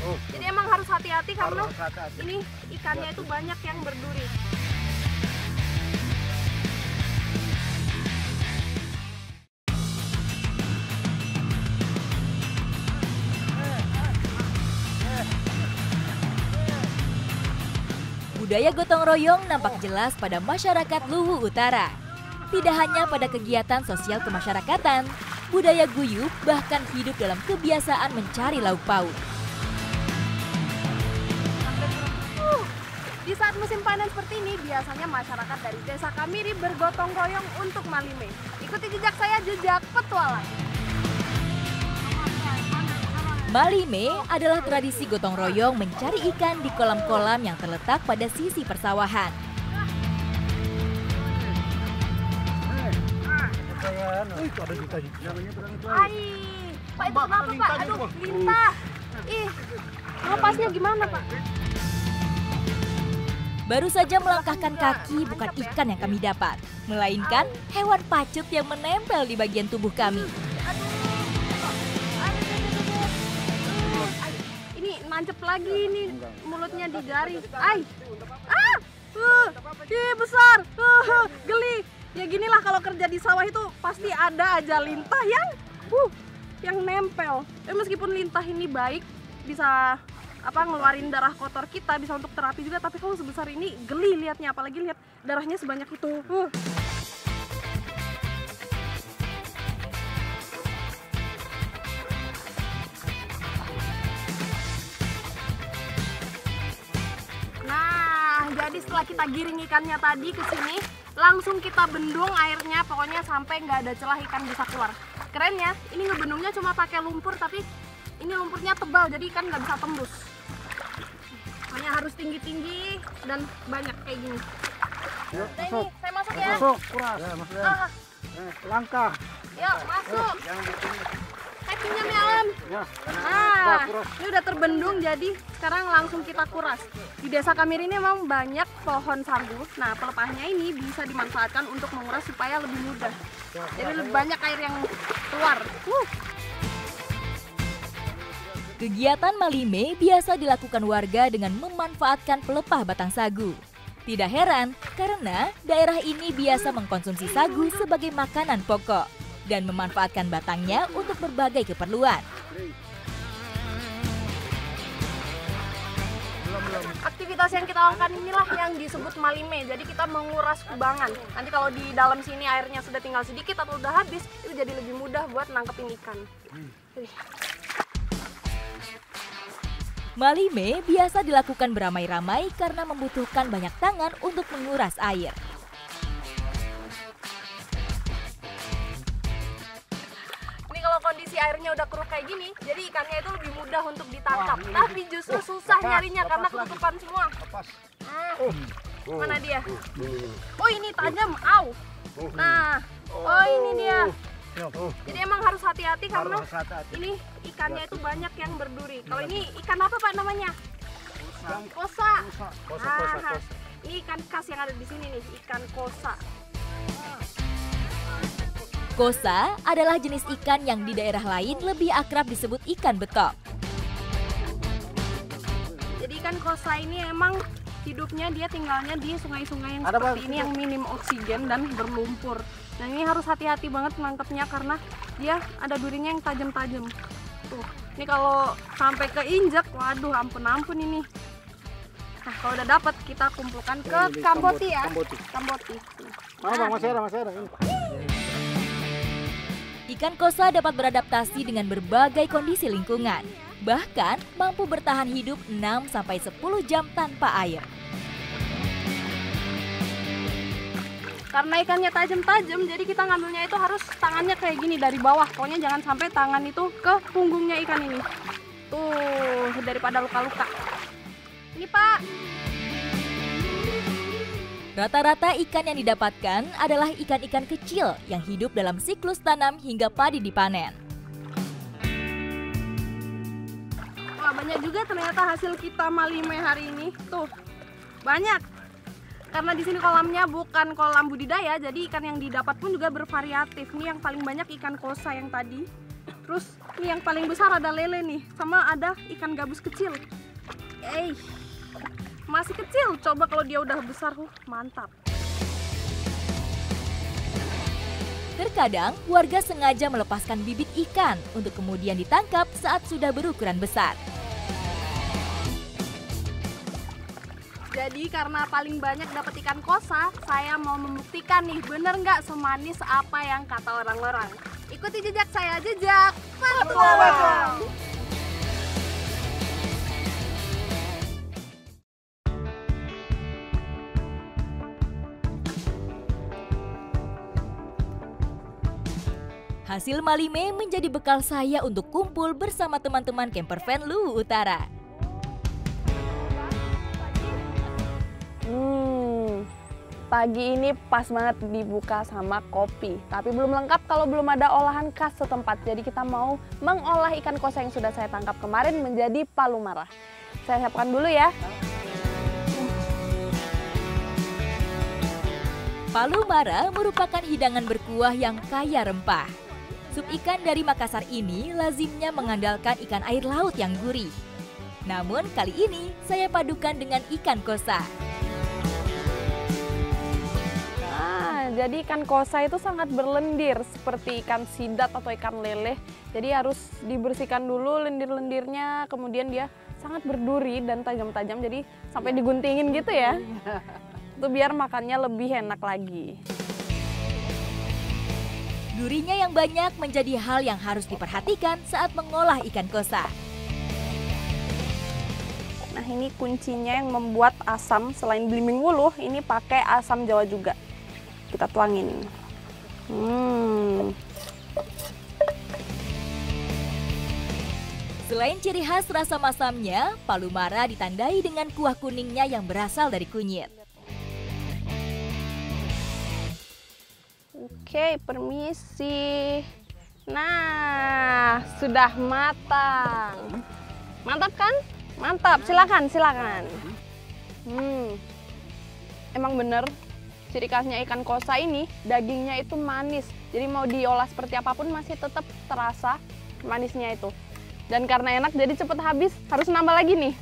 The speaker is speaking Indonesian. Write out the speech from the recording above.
Jadi emang harus hati-hati karena ini ikannya itu banyak yang berduri. Budaya gotong royong nampak jelas pada masyarakat Luwu Utara. Tidak hanya pada kegiatan sosial kemasyarakatan, budaya guyup bahkan hidup dalam kebiasaan mencari lauk pauk. Di saat musim panen seperti ini, biasanya masyarakat dari Desa Kamiri bergotong royong untuk malime. Ikuti jejak saya, jejak petualang. Malime adalah tradisi gotong royong mencari ikan di kolam-kolam yang terletak pada sisi persawahan. Pak itu kenapa Pak? Aduh, lintah. Ih, lepasnya gimana Pak? Baru saja melangkahkan kaki bukan ikan yang kami dapat, melainkan hewan pacut yang menempel di bagian tubuh kami. Ini nancep lagi ini mulutnya di jari. Ih besar, geli. Ya ginilah kalau kerja di sawah itu pasti ada aja lintah yang nempel. Meskipun lintah ini baik, bisa ngeluarin darah kotor kita, bisa untuk terapi juga, tapi kalau sebesar ini geli liatnya, apalagi lihat darahnya sebanyak itu. Nah, jadi setelah kita giring ikannya tadi ke sini, langsung kita bendung airnya, pokoknya sampai nggak ada celah ikan bisa keluar. Keren ya, ini ngebendungnya cuma pakai lumpur, tapi ini lumpurnya tebal, jadi ikan nggak bisa tembus. Pokoknya harus tinggi-tinggi dan banyak kayak gini. Yuk, Nah, masuk. ini saya masuk ya. Masuk, kuras. Ya, masuk ya. Langkah. Yuk, masuk. Jangan begini. Saya pinjam ya, Om. Ya. Nah, kuras. ini udah terbendung, jadi sekarang langsung kita kuras. Di Desa Kamiri ini memang banyak pohon sagu. Nah, pelepahnya ini bisa dimanfaatkan untuk menguras supaya lebih mudah. Jadi lebih banyak air yang keluar. Kegiatan malime biasa dilakukan warga dengan memanfaatkan pelepah batang sagu. Tidak heran karena daerah ini biasa mengkonsumsi sagu sebagai makanan pokok dan memanfaatkan batangnya untuk berbagai keperluan. Aktivitas yang kita lakukan inilah yang disebut malime. Jadi kita menguras kubangan. Nanti kalau di dalam sini airnya sudah tinggal sedikit atau udah habis, itu jadi lebih mudah buat nangkepin ikan. Malime biasa dilakukan beramai-ramai karena membutuhkan banyak tangan untuk menguras air. Ini kalau kondisi airnya udah keruh kayak gini, jadi ikannya itu lebih mudah untuk ditangkap. Tapi justru susah nyarinya karena ketutupan semua. Mana dia? Oh ini tajam, Nah, oh ini dia. Jadi emang harus hati-hati karena ini ikannya itu banyak yang berduri. Kalau ini ikan apa Pak namanya? Kosa. Ini ikan khas yang ada di sini nih, ikan kosa. Kosa adalah jenis ikan yang di daerah lain lebih akrab disebut ikan betok. Jadi ikan kosa ini emang hidupnya dia tinggalnya di sungai-sungai yang seperti ini yang minim oksigen dan berlumpur. Nah ini harus hati-hati banget menangkapnya karena dia ada durinya yang tajam-tajam. Tuh, ini kalau sampai keinjak, waduh ampun-ampun ini. Nah kalau udah dapat kita kumpulkan ke Kamboti ya. Kamboti. Mana Bang, masih ada. Ini. Ikan kosa dapat beradaptasi dengan berbagai kondisi lingkungan. Bahkan mampu bertahan hidup 6-10 jam tanpa air. Karena ikannya tajam-tajam, jadi kita ngambilnya itu harus tangannya kayak gini dari bawah. Pokoknya jangan sampai tangan itu ke punggungnya ikan ini. Tuh, daripada luka-luka. Ini Pak. Rata-rata ikan yang didapatkan adalah ikan-ikan kecil yang hidup dalam siklus tanam hingga padi dipanen. Wah, banyak juga ternyata hasil kita malime hari ini. Tuh, banyak. Karena di sini kolamnya bukan kolam budidaya, jadi ikan yang didapat pun juga bervariatif. Ini yang paling banyak ikan kosa yang tadi. Terus ini yang paling besar ada lele nih, sama ada ikan gabus kecil. Masih kecil, coba kalau dia udah besar, mantap. Terkadang warga sengaja melepaskan bibit ikan untuk kemudian ditangkap saat sudah berukuran besar. Jadi karena paling banyak dapat ikan kosa, saya mau membuktikan nih bener nggak semanis apa yang kata orang-orang. Ikuti jejak saya, jejak petualang. Hasil Malime menjadi bekal saya untuk kumpul bersama teman-teman camper van Luwu Utara. Pagi ini pas banget dibuka sama kopi. Tapi belum lengkap kalau belum ada olahan khas setempat. Jadi kita mau mengolah ikan kosa yang sudah saya tangkap kemarin menjadi palu mara. Saya siapkan dulu ya. Palu mara merupakan hidangan berkuah yang kaya rempah. Sup ikan dari Makassar ini lazimnya mengandalkan ikan air laut yang gurih. Namun kali ini saya padukan dengan ikan kosa. Jadi ikan kosa itu sangat berlendir seperti ikan sidat atau ikan lele. Jadi harus dibersihkan dulu lendir-lendirnya, kemudian dia sangat berduri dan tajam-tajam, jadi sampai diguntingin gitu ya. Itu biar makannya lebih enak lagi. Durinya yang banyak menjadi hal yang harus diperhatikan saat mengolah ikan kosa. Nah ini kuncinya yang membuat asam, selain belimbing wuluh, ini pakai asam Jawa juga. Kita tuangin. Selain ciri khas rasa masamnya, palu mara ditandai dengan kuah kuningnya yang berasal dari kunyit. Oke, permisi. Nah, sudah matang. Mantap kan? Mantap, silakan, silakan. Emang bener, ciri khasnya ikan kosa ini, dagingnya itu manis. Jadi mau diolah seperti apapun masih tetap terasa manisnya itu. Dan karena enak jadi cepet habis, harus nambah lagi nih.